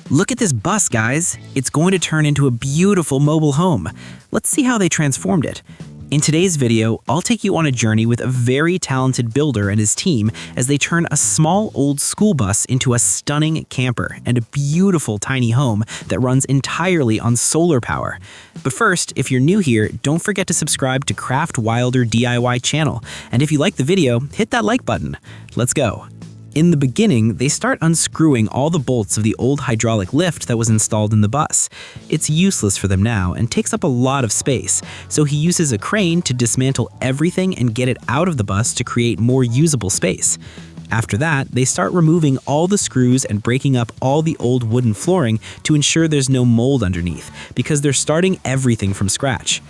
Look at this bus, guys. It's going to turn into a beautiful mobile home. Let's see how they transformed it. In today's video, I'll take you on a journey with a very talented builder and his team as they turn a small old school bus into a stunning camper and a beautiful tiny home that runs entirely on solar power. But first, if you're new here, don't forget to subscribe to Craft Wilder DIY channel. And if you like the video, hit that like button. Let's go. In the beginning, they start unscrewing all the bolts of the old hydraulic lift that was installed in the bus. It's useless for them now and takes up a lot of space, so he uses a crane to dismantle everything and get it out of the bus to create more usable space. After that, they start removing all the screws and breaking up all the old wooden flooring to ensure there's no mold underneath, because they're starting everything from scratch.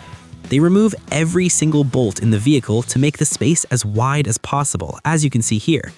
They remove every single bolt in the vehicle to make the space as wide as possible, as you can see here.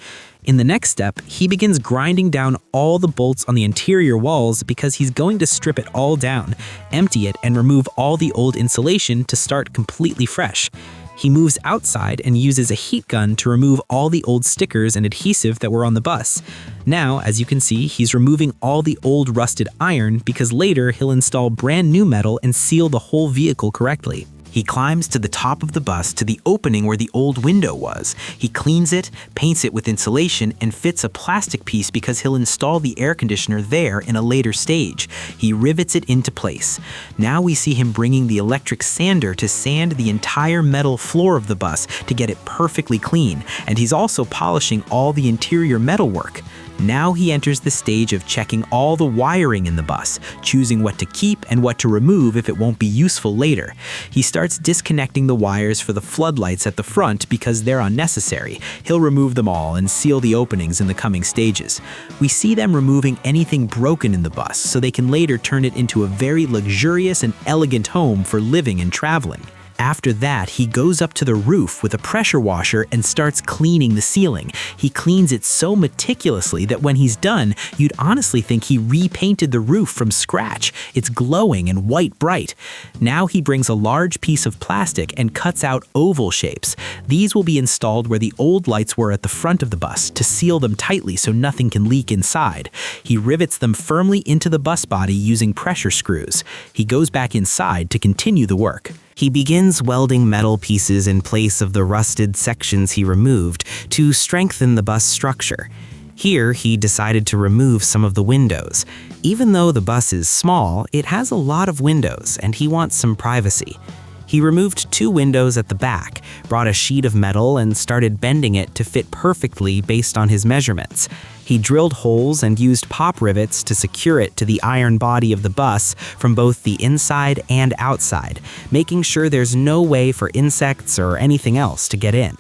In the next step, he begins grinding down all the bolts on the interior walls because he's going to strip it all down, empty it, and remove all the old insulation to start completely fresh. He moves outside and uses a heat gun to remove all the old stickers and adhesive that were on the bus. Now, as you can see, he's removing all the old rusted iron because later he'll install brand new metal and seal the whole vehicle correctly. He climbs to the top of the bus to the opening where the old window was. He cleans it, paints it with insulation, and fits a plastic piece because he'll install the air conditioner there in a later stage. He rivets it into place. Now we see him bringing the electric sander to sand the entire metal floor of the bus to get it perfectly clean, and he's also polishing all the interior metalwork. Now he enters the stage of checking all the wiring in the bus, choosing what to keep and what to remove if it won't be useful later. He starts disconnecting the wires for the floodlights at the front because they're unnecessary. He'll remove them all and seal the openings in the coming stages. We see them removing anything broken in the bus so they can later turn it into a very luxurious and elegant home for living and traveling. After that, he goes up to the roof with a pressure washer and starts cleaning the ceiling. He cleans it so meticulously that when he's done, you'd honestly think he repainted the roof from scratch. It's glowing and white bright. Now he brings a large piece of plastic and cuts out oval shapes. These will be installed where the old lights were at the front of the bus to seal them tightly so nothing can leak inside. He rivets them firmly into the bus body using pressure screws. He goes back inside to continue the work. He begins welding metal pieces in place of the rusted sections he removed to strengthen the bus structure. Here, he decided to remove some of the windows. Even though the bus is small, it has a lot of windows, and he wants some privacy. He removed 2 windows at the back, brought a sheet of metal, and started bending it to fit perfectly based on his measurements. He drilled holes and used pop rivets to secure it to the iron body of the bus from both the inside and outside, making sure there's no way for insects or anything else to get in.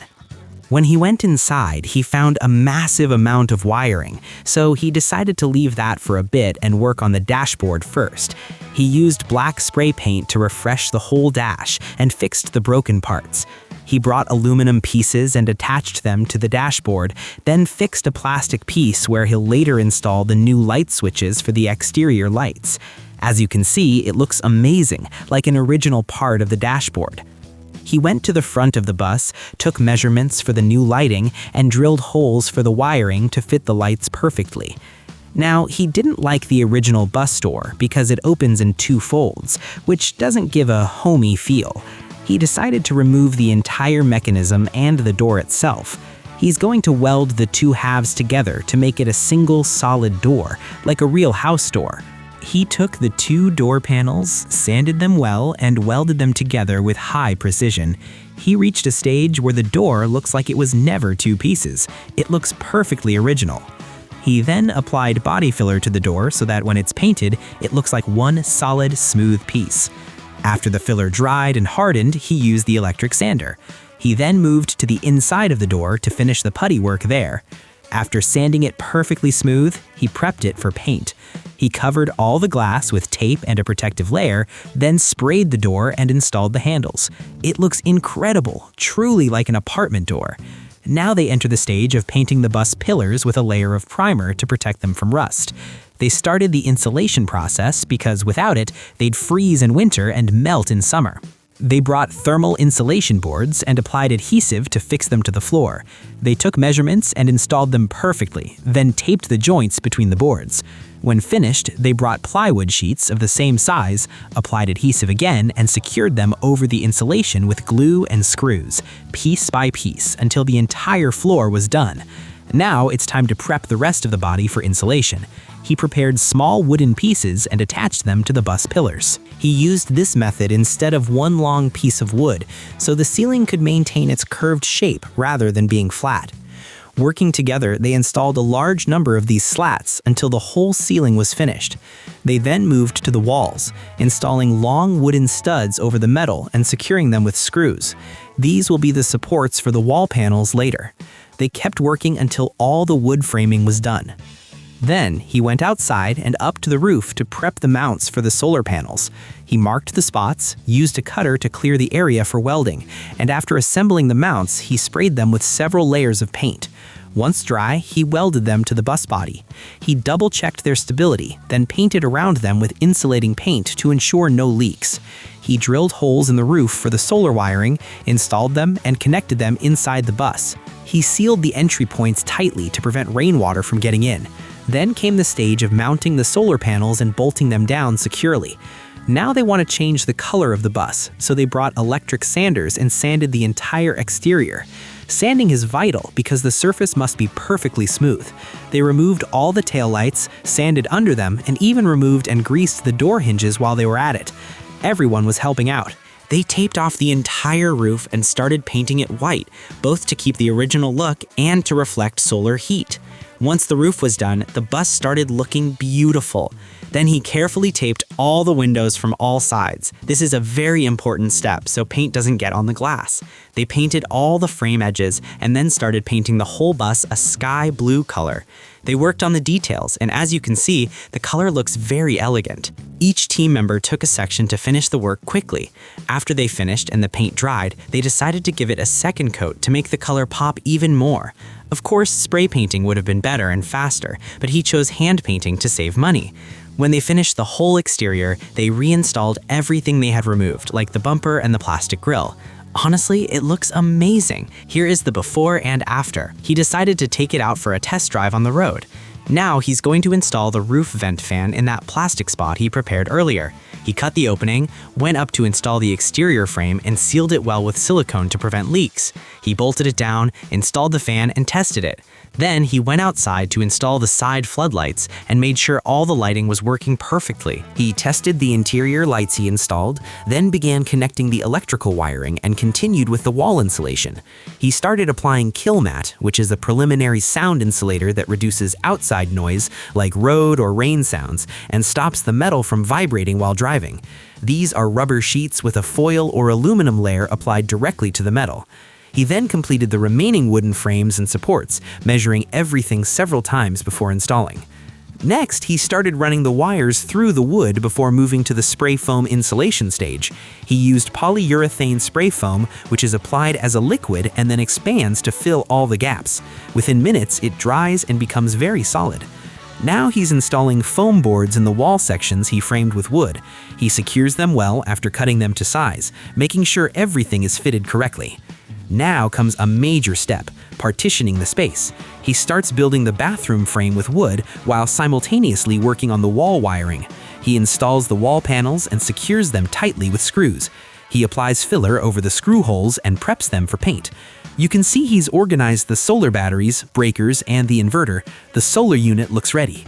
When he went inside, he found a massive amount of wiring, so he decided to leave that for a bit and work on the dashboard first. He used black spray paint to refresh the whole dash and fixed the broken parts. He brought aluminum pieces and attached them to the dashboard, then fixed a plastic piece where he'll later install the new light switches for the exterior lights. As you can see, it looks amazing, like an original part of the dashboard. He went to the front of the bus, took measurements for the new lighting, and drilled holes for the wiring to fit the lights perfectly. Now, he didn't like the original bus door because it opens in 2 folds, which doesn't give a homey feel. He decided to remove the entire mechanism and the door itself. He's going to weld the 2 halves together to make it a single solid door, like a real house door. He took the 2 door panels, sanded them well, and welded them together with high precision. He reached a stage where the door looks like it was never 2 pieces. It looks perfectly original. He then applied body filler to the door so that when it's painted, it looks like one solid, smooth piece. After the filler dried and hardened, he used the electric sander. He then moved to the inside of the door to finish the putty work there. After sanding it perfectly smooth, he prepped it for paint. He covered all the glass with tape and a protective layer, then sprayed the door and installed the handles. It looks incredible, truly like an apartment door. Now they enter the stage of painting the bus pillars with a layer of primer to protect them from rust. They started the insulation process because without it, they'd freeze in winter and melt in summer. They brought thermal insulation boards and applied adhesive to fix them to the floor. They took measurements and installed them perfectly, then taped the joints between the boards. When finished, they brought plywood sheets of the same size, applied adhesive again, and secured them over the insulation with glue and screws, piece by piece, until the entire floor was done. Now it's time to prep the rest of the body for insulation. He prepared small wooden pieces and attached them to the bus pillars. He used this method instead of one long piece of wood, so the ceiling could maintain its curved shape rather than being flat. Working together, they installed a large number of these slats until the whole ceiling was finished. They then moved to the walls, installing long wooden studs over the metal and securing them with screws. These will be the supports for the wall panels later. They kept working until all the wood framing was done. Then, he went outside and up to the roof to prep the mounts for the solar panels. He marked the spots, used a cutter to clear the area for welding, and after assembling the mounts, he sprayed them with several layers of paint. Once dry, he welded them to the bus body. He double-checked their stability, then painted around them with insulating paint to ensure no leaks. He drilled holes in the roof for the solar wiring, installed them, and connected them inside the bus. He sealed the entry points tightly to prevent rainwater from getting in. Then came the stage of mounting the solar panels and bolting them down securely. Now they want to change the color of the bus, so they brought electric sanders and sanded the entire exterior. Sanding is vital because the surface must be perfectly smooth. They removed all the taillights, sanded under them, and even removed and greased the door hinges while they were at it. Everyone was helping out. They taped off the entire roof and started painting it white, both to keep the original look and to reflect solar heat. Once the roof was done, the bus started looking beautiful. Then he carefully taped all the windows from all sides. This is a very important step so paint doesn't get on the glass. They painted all the frame edges and then started painting the whole bus a sky blue color. They worked on the details, and as you can see, the color looks very elegant. Each team member took a section to finish the work quickly. After they finished and the paint dried, they decided to give it a second coat to make the color pop even more. Of course, spray painting would have been better and faster, but he chose hand painting to save money. When they finished the whole exterior, they reinstalled everything they had removed, like the bumper and the plastic grille. Honestly, it looks amazing. Here is the before and after. He decided to take it out for a test drive on the road. Now he's going to install the roof vent fan in that plastic spot he prepared earlier. He cut the opening, went up to install the exterior frame, and sealed it well with silicone to prevent leaks. He bolted it down, installed the fan, and tested it. Then he went outside to install the side floodlights and made sure all the lighting was working perfectly. He tested the interior lights he installed, then began connecting the electrical wiring and continued with the wall insulation. He started applying Kill Mat, which is a preliminary sound insulator that reduces outside noise like road or rain sounds and stops the metal from vibrating while driving. These are rubber sheets with a foil or aluminum layer applied directly to the metal. He then completed the remaining wooden frames and supports, measuring everything several times before installing. Next, he started running the wires through the wood before moving to the spray foam insulation stage. He used polyurethane spray foam, which is applied as a liquid and then expands to fill all the gaps. Within minutes, it dries and becomes very solid. Now he's installing foam boards in the wall sections he framed with wood. He secures them well after cutting them to size, making sure everything is fitted correctly. Now comes a major step, partitioning the space. He starts building the bathroom frame with wood while simultaneously working on the wall wiring. He installs the wall panels and secures them tightly with screws. He applies filler over the screw holes and preps them for paint. You can see he's organized the solar batteries, breakers, and the inverter. The solar unit looks ready.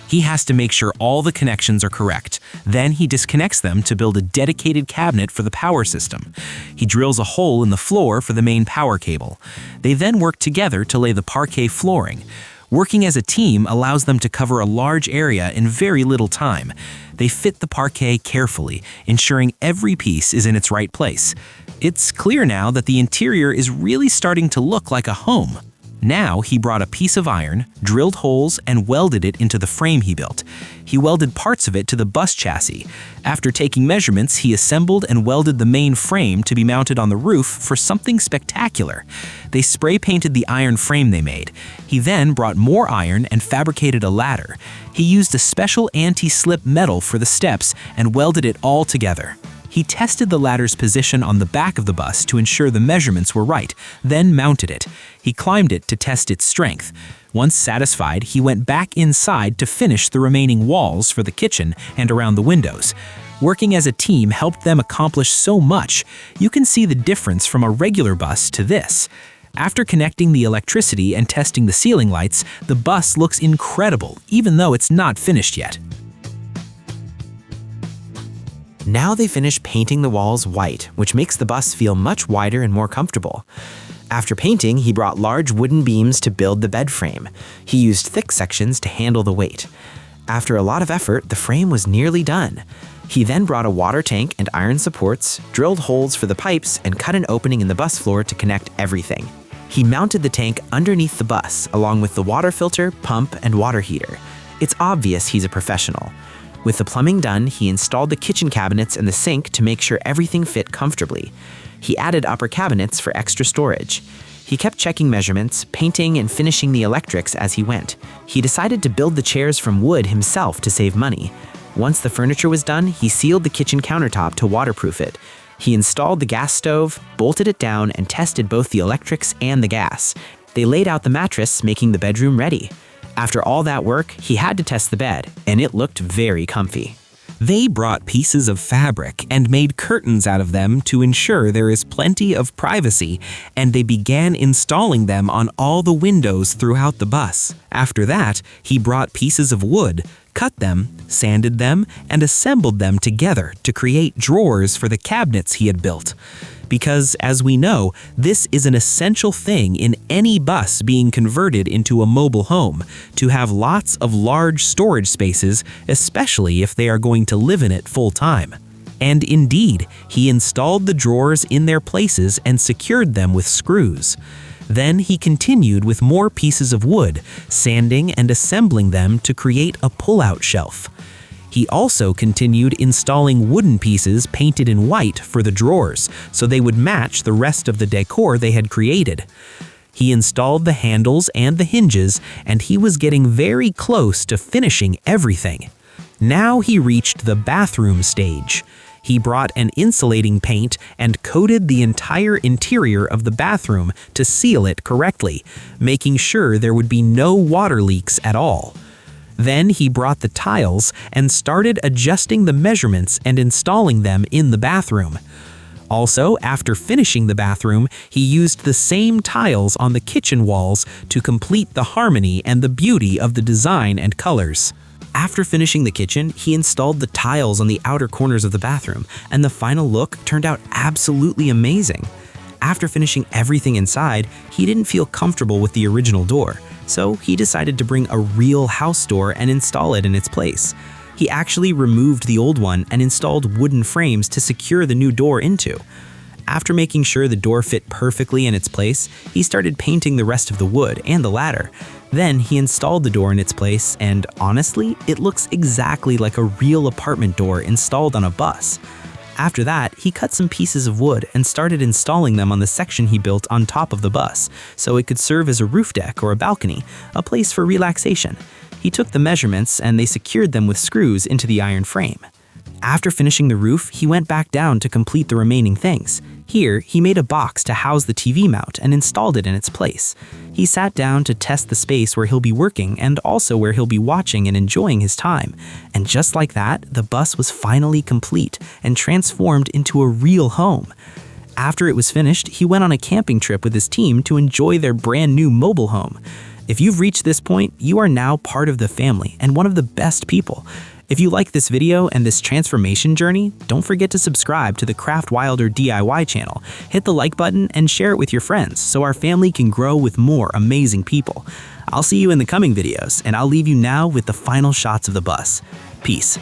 He has to make sure all the connections are correct. Then he disconnects them to build a dedicated cabinet for the power system. He drills a hole in the floor for the main power cable. They then work together to lay the parquet flooring. Working as a team allows them to cover a large area in very little time. They fit the parquet carefully, ensuring every piece is in its right place. It's clear now that the interior is really starting to look like a home. Now he brought a piece of iron, drilled holes, and welded it into the frame he built. He welded parts of it to the bus chassis. After taking measurements, he assembled and welded the main frame to be mounted on the roof for something spectacular. They spray painted the iron frame they made. He then brought more iron and fabricated a ladder. He used a special anti-slip metal for the steps and welded it all together. He tested the ladder's position on the back of the bus to ensure the measurements were right, then mounted it. He climbed it to test its strength. Once satisfied, he went back inside to finish the remaining walls for the kitchen and around the windows. Working as a team helped them accomplish so much. You can see the difference from a regular bus to this. After connecting the electricity and testing the ceiling lights, the bus looks incredible, even though it's not finished yet. Now they finish painting the walls white, which makes the bus feel much wider and more comfortable. After painting, he brought large wooden beams to build the bed frame. He used thick sections to handle the weight. After a lot of effort, the frame was nearly done. He then brought a water tank and iron supports, drilled holes for the pipes, and cut an opening in the bus floor to connect everything. He mounted the tank underneath the bus, along with the water filter, pump, and water heater. It's obvious he's a professional. With the plumbing done, he installed the kitchen cabinets and the sink to make sure everything fit comfortably. He added upper cabinets for extra storage. He kept checking measurements, painting, and finishing the electrics as he went. He decided to build the chairs from wood himself to save money. Once the furniture was done, he sealed the kitchen countertop to waterproof it. He installed the gas stove, bolted it down, and tested both the electrics and the gas. They laid out the mattress, making the bedroom ready. After all that work, he had to test the bed, and it looked very comfy. They brought pieces of fabric and made curtains out of them to ensure there is plenty of privacy, and they began installing them on all the windows throughout the bus. After that, he brought pieces of wood, cut them, sanded them, and assembled them together to create drawers for the cabinets he had built. Because, as we know, this is an essential thing in any bus being converted into a mobile home, to have lots of large storage spaces, especially if they are going to live in it full-time. And indeed, he installed the drawers in their places and secured them with screws. Then he continued with more pieces of wood, sanding and assembling them to create a pull-out shelf. He also continued installing wooden pieces painted in white for the drawers, so they would match the rest of the decor they had created. He installed the handles and the hinges, and he was getting very close to finishing everything. Now he reached the bathroom stage. He brought an insulating paint and coated the entire interior of the bathroom to seal it correctly, making sure there would be no water leaks at all. Then he brought the tiles and started adjusting the measurements and installing them in the bathroom. Also, after finishing the bathroom, he used the same tiles on the kitchen walls to complete the harmony and the beauty of the design and colors. After finishing the kitchen, he installed the tiles on the outer corners of the bathroom, and the final look turned out absolutely amazing. After finishing everything inside, he didn't feel comfortable with the original door, so he decided to bring a real house door and install it in its place. He actually removed the old one and installed wooden frames to secure the new door into. After making sure the door fit perfectly in its place, he started painting the rest of the wood and the ladder. Then he installed the door in its place, and honestly, it looks exactly like a real apartment door installed on a bus. After that, he cut some pieces of wood and started installing them on the section he built on top of the bus, so it could serve as a roof deck or a balcony, a place for relaxation. He took the measurements and they secured them with screws into the iron frame. After finishing the roof, he went back down to complete the remaining things. Here, he made a box to house the TV mount and installed it in its place. He sat down to test the space where he'll be working and also where he'll be watching and enjoying his time. And just like that, the bus was finally complete and transformed into a real home. After it was finished, he went on a camping trip with his team to enjoy their brand new mobile home. If you've reached this point, you are now part of the family and one of the best people. If you like this video and this transformation journey, don't forget to subscribe to the Craft Wilder DIY channel. Hit the like button and share it with your friends so our family can grow with more amazing people. I'll see you in the coming videos, and I'll leave you now with the final shots of the bus. Peace.